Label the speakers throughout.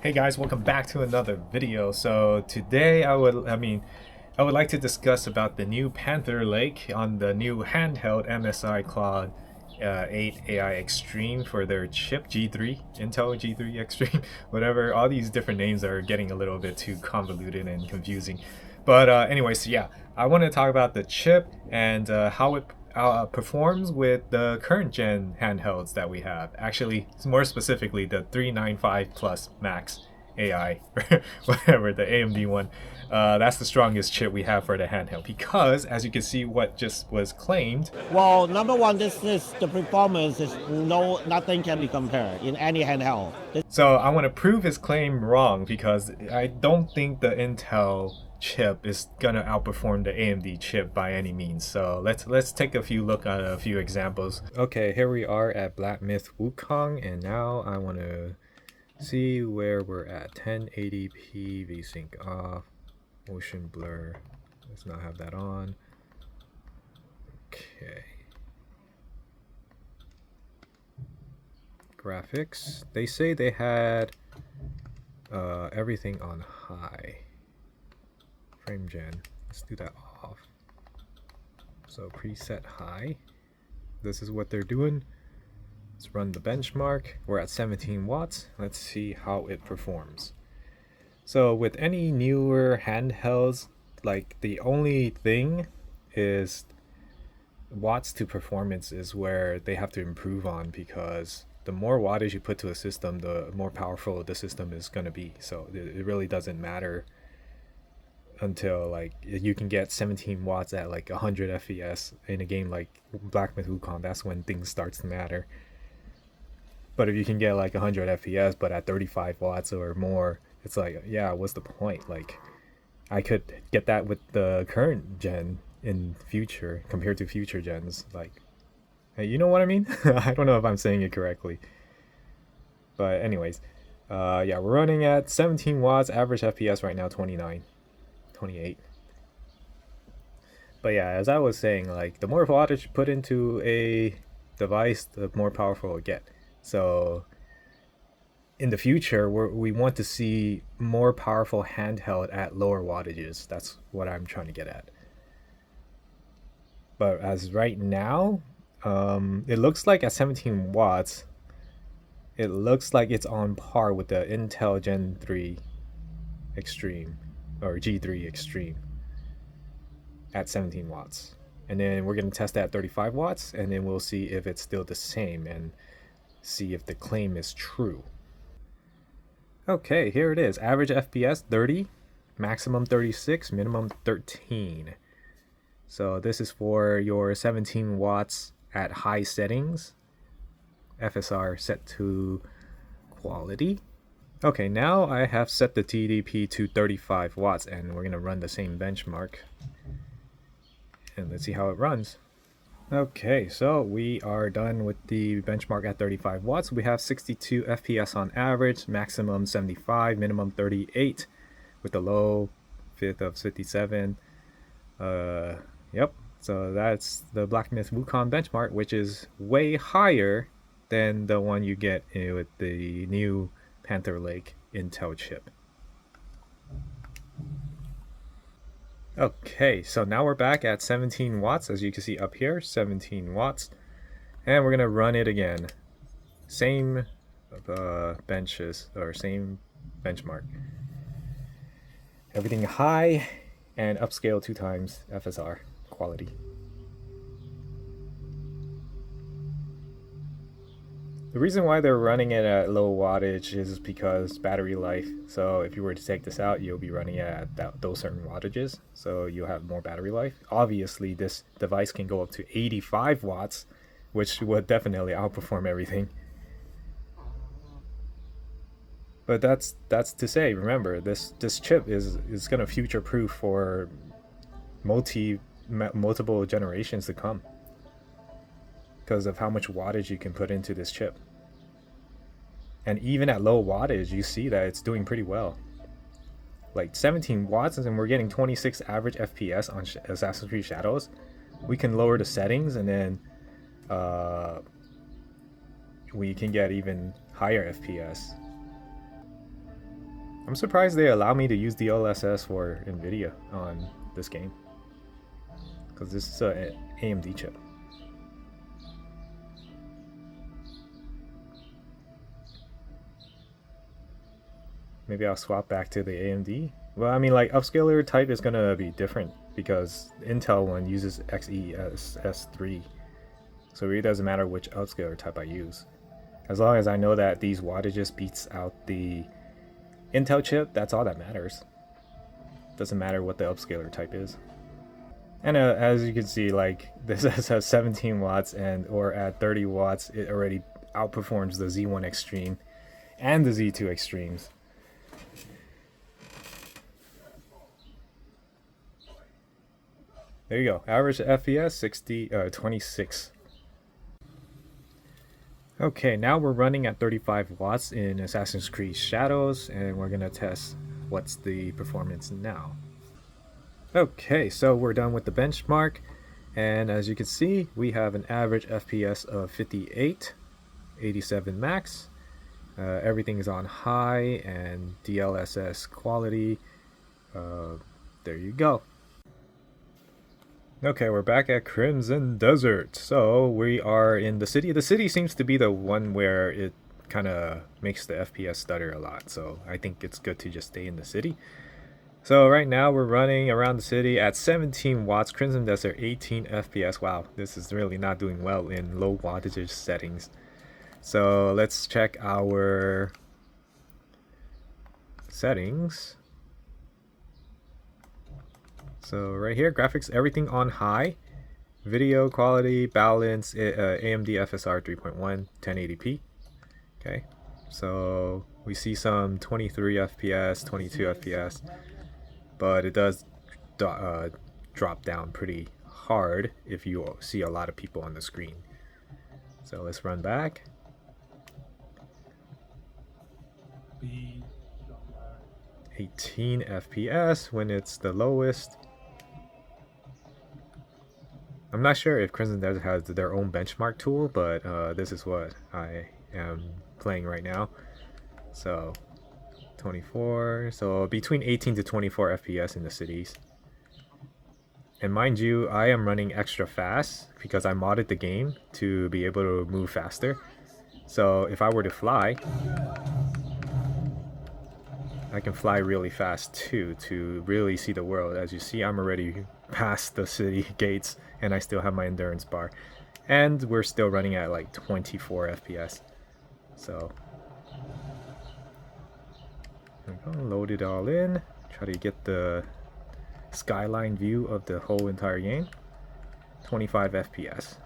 Speaker 1: Hey guys, welcome back to another video. So today I would like to discuss about the new Panther Lake on the new handheld MSI Claude 8 AI Extreme for their chip G3, Intel G3 Extreme, whatever. All these different names are getting a little bit too convoluted and confusing. But anyways, yeah, I want to talk about the chip and how it performs with the current gen handhelds that we have. Actually, more specifically, the 395 Plus Max AI, or whatever, the AMD one. That's the strongest chip we have for the handheld because, as you can see, what just was claimed.
Speaker 2: Well, number one, this is the performance is nothing can be compared in any handheld.
Speaker 1: So I want to prove his claim wrong because I don't think the Intel chip is gonna outperform the AMD chip by any means. So let's take a few look at a few examples. Okay, here we are at Black Myth Wukong, and now I want to see where we're at. 1080p VSync off, motion blur. Let's not have that on. Okay. Graphics. They say they had everything on high. Frame gen. Let's do that off. So preset high. This is what they're doing. Let's run the benchmark. We're at 17 watts. Let's see how it performs. So with any newer handhelds, like the only thing is watts to performance is where they have to improve on, because the more wattage you put to a system, the more powerful the system is going to be. So it really doesn't matter until like you can get 17 watts at like 100 fps in a game like Black Myth Wukong. That's when things starts to matter. But if you can get like 100 fps but at 35 watts or more, it's like, yeah, what's the point? Like, I could get that with the current gen in future compared to future gens. Like, hey, you know what I mean? I don't know if I'm saying it correctly. But anyways, yeah, we're running at 17 watts, average FPS right now 29, 28. But yeah, as I was saying, like the more wattage you put into a device, the more powerful it get. So in the future, we want to see more powerful handheld at lower wattages. That's what I'm trying to get at. But as right now, it looks like at 17 watts, it looks like it's on par with the Intel Gen 3 Extreme or G3 Extreme at 17 watts. And then we're going to test that at 35 watts, and then we'll see if it's still the same and see if the claim is true. Okay, here it is. Average FPS 30, maximum 36, minimum 13. So this is for your 17 watts at high settings. FSR set to quality. Okay, now I have set the TDP to 35 watts, and we're going to run the same benchmark. And let's see how it runs. Okay, so we are done with the benchmark at 35 watts. We have 62 FPS on average, maximum 75, minimum 38, with the low fifth of 57. Yep, so that's the Black Myth Wukong benchmark, which is way higher than the one you get with the new Panther Lake Intel chip. Okay, so now we're back at 17 watts, as you can see up here, 17 watts. And we're gonna run it again. Same benches, or same benchmark. Everything high and upscale 2 times FSR quality. The reason why they're running it at low wattage is because battery life. So if you were to take this out, you'll be running it at those certain wattages. So you'll have more battery life. Obviously, this device can go up to 85 watts, which would definitely outperform everything. But that's to say, remember, this chip is gonna future proof for multiple generations to come, because of how much wattage you can put into this chip. And even at low wattage, you see that it's doing pretty well. Like 17 watts, and we're getting 26 average FPS on Assassin's Creed Shadows. We can lower the settings, and then we can get even higher FPS. I'm surprised they allow me to use DLSS for NVIDIA on this game, because this is a AMD chip. Maybe I'll swap back to the AMD. Well, I mean, like, upscaler type is gonna be different because Intel one uses XeSS3, so it really doesn't matter which upscaler type I use. As long as I know that these wattages beats out the Intel chip, that's all that matters. Doesn't matter what the upscaler type is. And as you can see, like, this has 17 watts, and or at 30 watts, it already outperforms the Z1 Extreme and the Z2 Extremes. There you go. Average FPS 26. Okay, now we're running at 35 watts in Assassin's Creed Shadows, and we're gonna test what's the performance now. Okay, so we're done with the benchmark, and as you can see, we have an average FPS of 58, 87 max. Everything is on high and DLSS quality. There you go. Okay, we're back at Crimson Desert. So we are in the city. The city seems to be the one where it kind of makes the FPS stutter a lot. So I think it's good to just stay in the city. So right now we're running around the city at 17 watts. Crimson Desert 18 FPS. Wow, this is really not doing well in low wattage settings. So let's check our settings. So right here, graphics, everything on high. Video quality, balance, AMD FSR 3.1, 1080p. Okay, so we see some 23 FPS, 22 FPS, but it does drop down pretty hard if you see a lot of people on the screen. So let's run back. 18 FPS when it's the lowest. I'm not sure if Crimson Desert has their own benchmark tool, but this is what I am playing right now. So 24, so between 18 to 24 FPS in the cities. And mind you, I am running extra fast because I modded the game to be able to move faster. So if I were to fly, I can fly really fast too to really see the world. As you see, I'm already past the city gates and I still have my endurance bar. And we're still running at like 24 FPS. So I'm gonna load it all in, try to get the skyline view of the whole entire game. 25 FPS.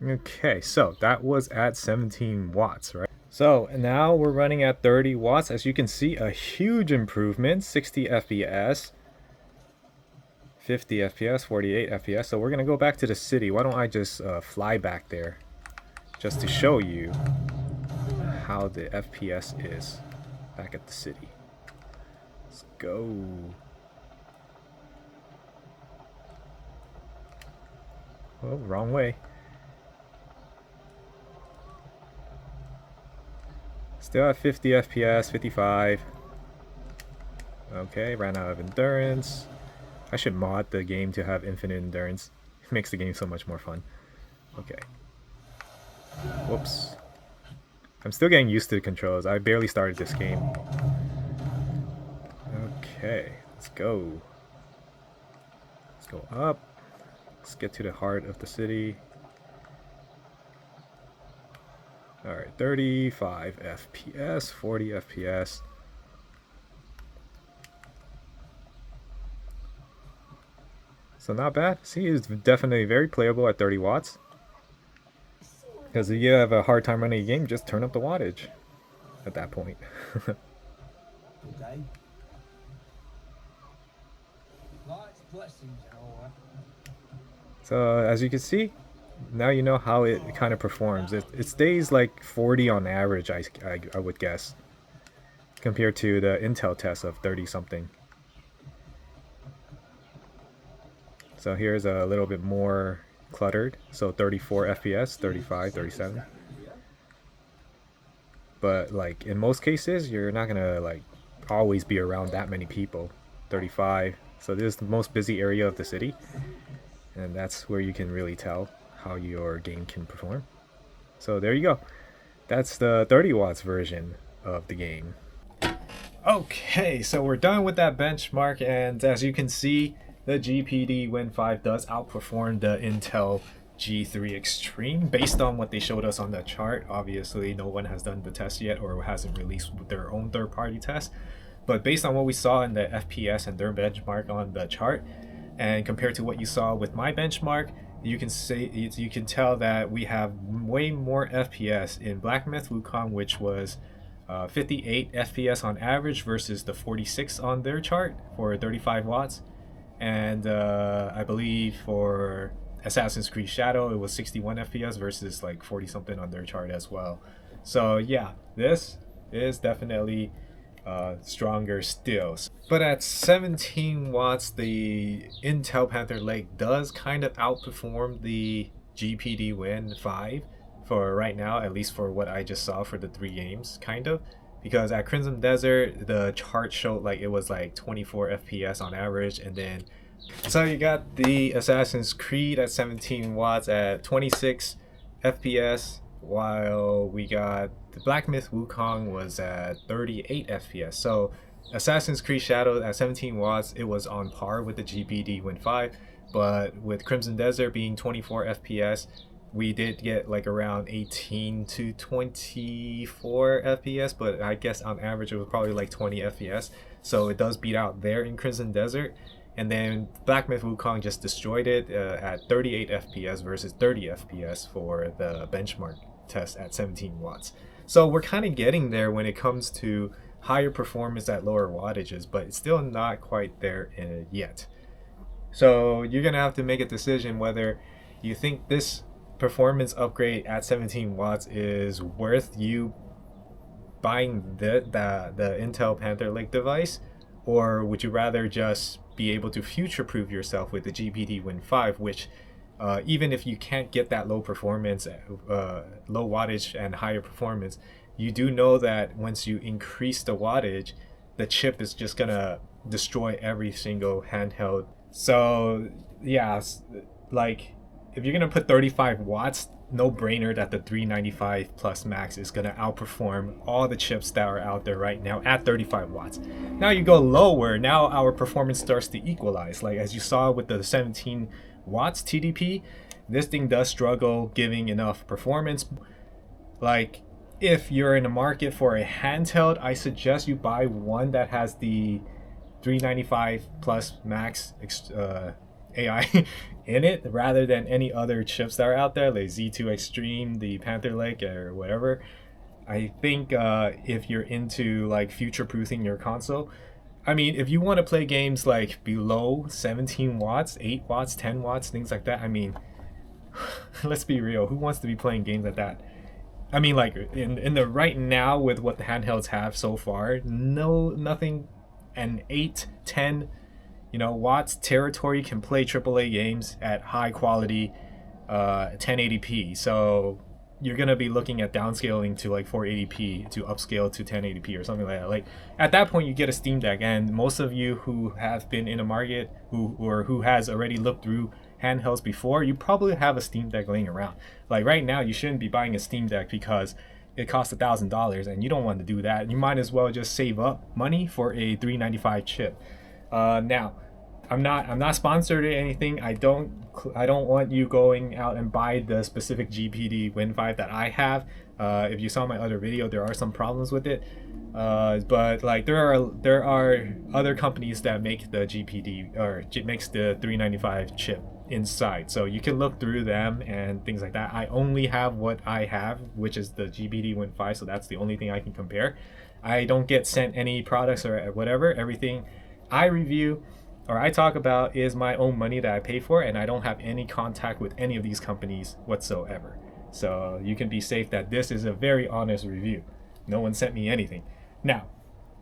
Speaker 1: Okay, so that was at 17 watts, right? So now we're running at 30 watts. As you can see, a huge improvement. 60 FPS, 50 FPS, 48 FPS. So we're gonna go back to the city. Why don't I just fly back there just to show you how the FPS is back at the city. Let's go. Oh, wrong way. Still at 50 FPS, 55. Okay, ran out of endurance. I should mod the game to have infinite endurance. It makes the game so much more fun. Okay. Whoops. I'm still getting used to the controls. I barely started this game. Okay, let's go. Let's go up. Let's get to the heart of the city. Alright, 35 FPS, 40 FPS. So not bad. See, it's definitely very playable at 30 watts. Because if you have a hard time running a game, just turn up the wattage at that point. So as you can see, now you know how it kind of performs. It stays like 40 on average, I would guess, compared to the Intel test of 30 something. So here's a little bit more cluttered. So 34 FPS, 35, 37. but like in most cases, you're not gonna like always be around that many people. 35. So this is the most busy area of the city, and that's where you can really tell how your game can perform. So there you go. That's the 30 watts version of the game. Okay, so we're done with that benchmark, and as you can see, the GPD Win 5 does outperform the Intel G3 Extreme based on what they showed us on the chart. Obviously, no one has done the test yet or hasn't released their own third-party test. But based on what we saw in the FPS and their benchmark on the chart, and compared to what you saw with my benchmark, you can tell that we have way more FPS in Black Myth Wukong, which was 58 FPS on average versus the 46 on their chart for 35 watts. And I believe for Assassin's Creed Shadow, it was 61 FPS versus like 40 something on their chart as well. So yeah, this is definitely stronger still. But at 17 watts, the Intel Panther Lake does kind of outperform the GPD Win 5 for right now, at least for what I just saw for the 3 games, kind of. Because at Crimson Desert, the chart showed like it was like 24 FPS on average, and then so you got the Assassin's Creed at 17 watts at 26 FPS, while we got the Black Myth Wukong was at 38 FPS. So Assassin's Creed Shadow at 17 watts, it was on par with the GPD Win 5, but with Crimson Desert being 24 FPS, we did get like around 18 to 24 FPS, but I guess on average it was probably like 20 FPS. So it does beat out there in Crimson Desert. And then Black Myth Wukong just destroyed it at 38 FPS versus 30 FPS for the benchmark test at 17 watts. So we're kind of getting there when it comes to higher performance at lower wattages, but it's still not quite there yet. So you're going to have to make a decision whether you think this performance upgrade at 17 watts is worth you buying the Intel Panther Lake device, or would you rather just be able to future-proof yourself with the GPD Win 5, which even if you can't get that low performance, low wattage and higher performance, you do know that once you increase the wattage, the chip is just gonna destroy every single handheld. So yeah, like if you're gonna put 35 watts, no brainer that the 395 plus max is gonna outperform all the chips that are out there right now at 35 watts. Now you go lower, now our performance starts to equalize. Like as you saw with the 17 watts TDP, this thing does struggle giving enough performance. Like if you're in the market for a handheld, I suggest you buy one that has the 395 plus max AI in it rather than any other chips that are out there like Z2 Extreme, the Panther Lake, or whatever. I think if you're into like future proofing your console, I mean, if you want to play games like below 17 watts, 8 watts, 10 watts, things like that, I mean, let's be real, who wants to be playing games like that? I mean, like in the right now with what the handhelds have so far, nothing, and 8, 10 watts territory can play AAA games at high quality 1080p. So you're gonna be looking at downscaling to like 480p to upscale to 1080p or something like that. Like at that point you get a Steam Deck, and most of you who have been in a market who has already looked through handhelds before, you probably have a Steam Deck laying around. Like right now you shouldn't be buying a Steam Deck because it costs $1,000 and you don't want to do that. You might as well just save up money for a 395 chip. Now, I'm not sponsored or anything. I don't want you going out and buy the specific GPD Win 5 that I have. If you saw my other video, there are some problems with it. But like there are other companies that make the GPD or makes the 395 chip inside, so you can look through them and things like that. I only have what I have, which is the GPD Win 5, so that's the only thing I can compare. I don't get sent any products or whatever. Everything I review or I talk about is my own money that I pay for, and I don't have any contact with any of these companies whatsoever. So you can be safe that this is a very honest review. No one sent me anything. Now,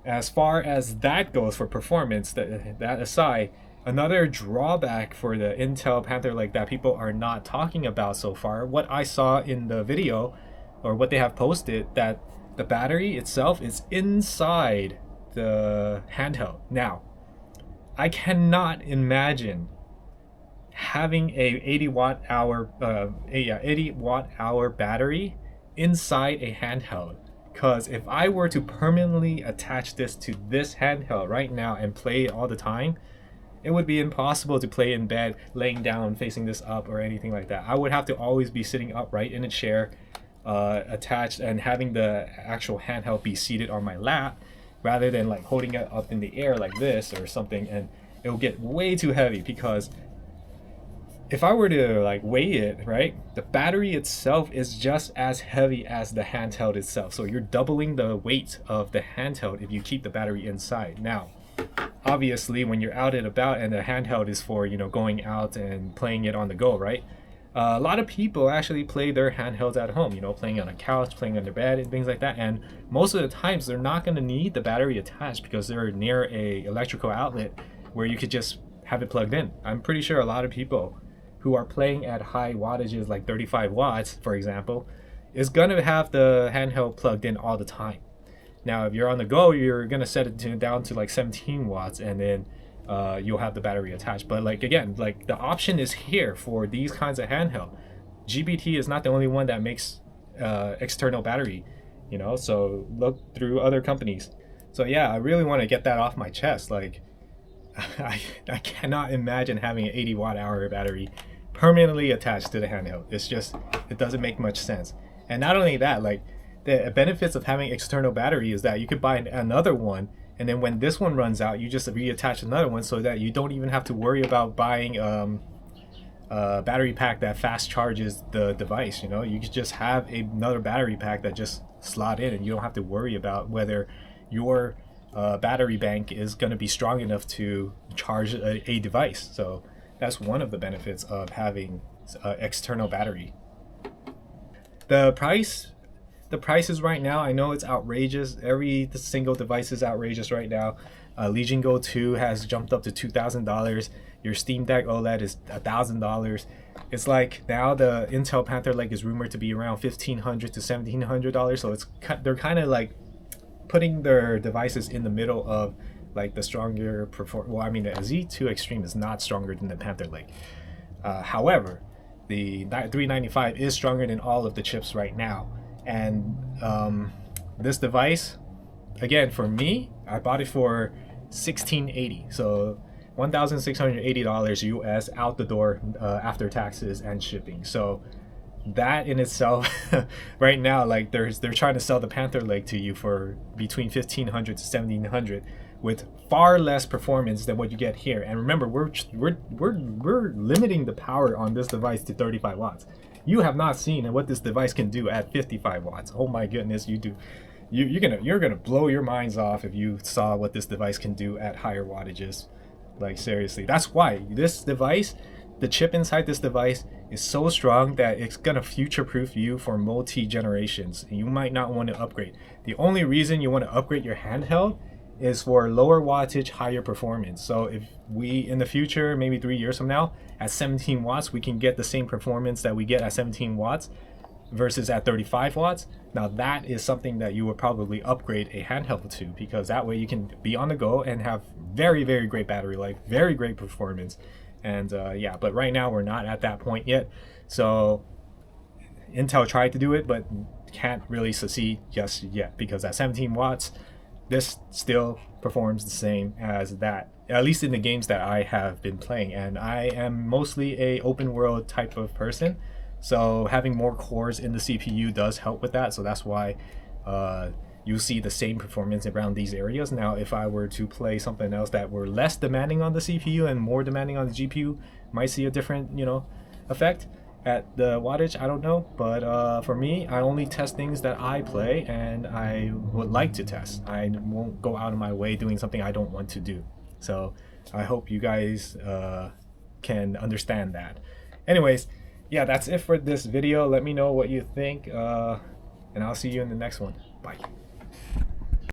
Speaker 1: as far as that goes for performance, that aside, another drawback for the Intel Panther Lake that people are not talking about so far, what I saw in the video or what they have posted, that the battery itself is inside the handheld. Now, I cannot imagine having a 80 watt hour battery inside a handheld, because if I were to permanently attach this to this handheld right now and play it all the time, it would be impossible to play in bed, laying down, facing this up, or anything like that. I would have to always be sitting upright in a chair, attached, and having the actual handheld be seated on my lap, rather than like holding it up in the air like this or something, and it will get way too heavy. Because if I were to like weigh it, right, the battery itself is just as heavy as the handheld itself. So you're doubling the weight of the handheld if you keep the battery inside. Now, obviously, when you're out and about and the handheld is for, you know, going out and playing it on the go, right? A lot of people actually play their handhelds at home, you know, playing on a couch, playing on their bed, and things like that. And most of the times, they're not going to need the battery attached because they're near a electrical outlet where you could just have it plugged in. I'm pretty sure a lot of people who are playing at high wattages, like 35 watts, for example, is going to have the handheld plugged in all the time. Now, if you're on the go, you're going to set it down to like 17 watts, and then you'll have the battery attached. But like, again, like the option is here for these kinds of handheld. GPD is not the only one that makes external battery, you know, so look through other companies. So yeah, I really want to get that off my chest. Like, I cannot imagine having an 80 watt hour battery permanently attached to the handheld. It's just, it doesn't make much sense. And not only that, like, the benefits of having external battery is that you could buy another one, and then when this one runs out, you just reattach another one, so that you don't even have to worry about buying a battery pack that fast charges the device. You know, you could just have another battery pack that just slot in, and you don't have to worry about whether your battery bank is going to be strong enough to charge a device. So that's one of the benefits of having external battery. The prices right now, I know it's outrageous. Every single device is outrageous right now. Legion Go 2 has jumped up to $2,000. Your Steam Deck OLED is $1,000. It's like now the Intel Panther Lake is rumored to be around $1,500 to $1,700. So they're kind of like putting their devices in the middle of like the stronger well, I mean, the Z2 Extreme is not stronger than the Panther Lake. However, the 395 is stronger than all of the chips right now. And this device, again, for me, I bought it for $1,680, so $1,680 US out the door after taxes and shipping. So that in itself, right now, like they're trying to sell the Panther Lake to you for between $1,500 to $1,700, with far less performance than what you get here. And remember, we're limiting the power on this device to 35 watts. You have not seen what this device can do at 55 watts. Oh my goodness, you do. You're gonna blow your minds off if you saw what this device can do at higher wattages. Like, seriously, that's why this device, the chip inside this device, is so strong that it's gonna future-proof you for multi-generations. You might not want to upgrade. The only reason you want to upgrade your handheld is for lower wattage, higher performance. So if we, in the future, maybe 3 years from now, at 17 watts, we can get the same performance that we get at 17 watts versus at 35 watts. Now that is something that you would probably upgrade a handheld to, because that way you can be on the go and have very, very great battery life, very great performance. And yeah, but right now we're not at that point yet. So Intel tried to do it, but can't really succeed just yet, because at 17 watts, this still performs the same as that, at least in the games that I have been playing. And I am mostly a open world type of person, so having more cores in the CPU does help with that. So that's why you see the same performance around these areas. Now, if I were to play something else that were less demanding on the CPU and more demanding on the GPU, might see a different, you know, effect at the wattage. I don't know, but for me, I only test things that I play and I would like to test. I won't go out of my way doing something I don't want to do. So I hope you guys can understand that. Anyways, yeah, that's it for this video. Let me know what you think, and I'll see you in the next one. Bye.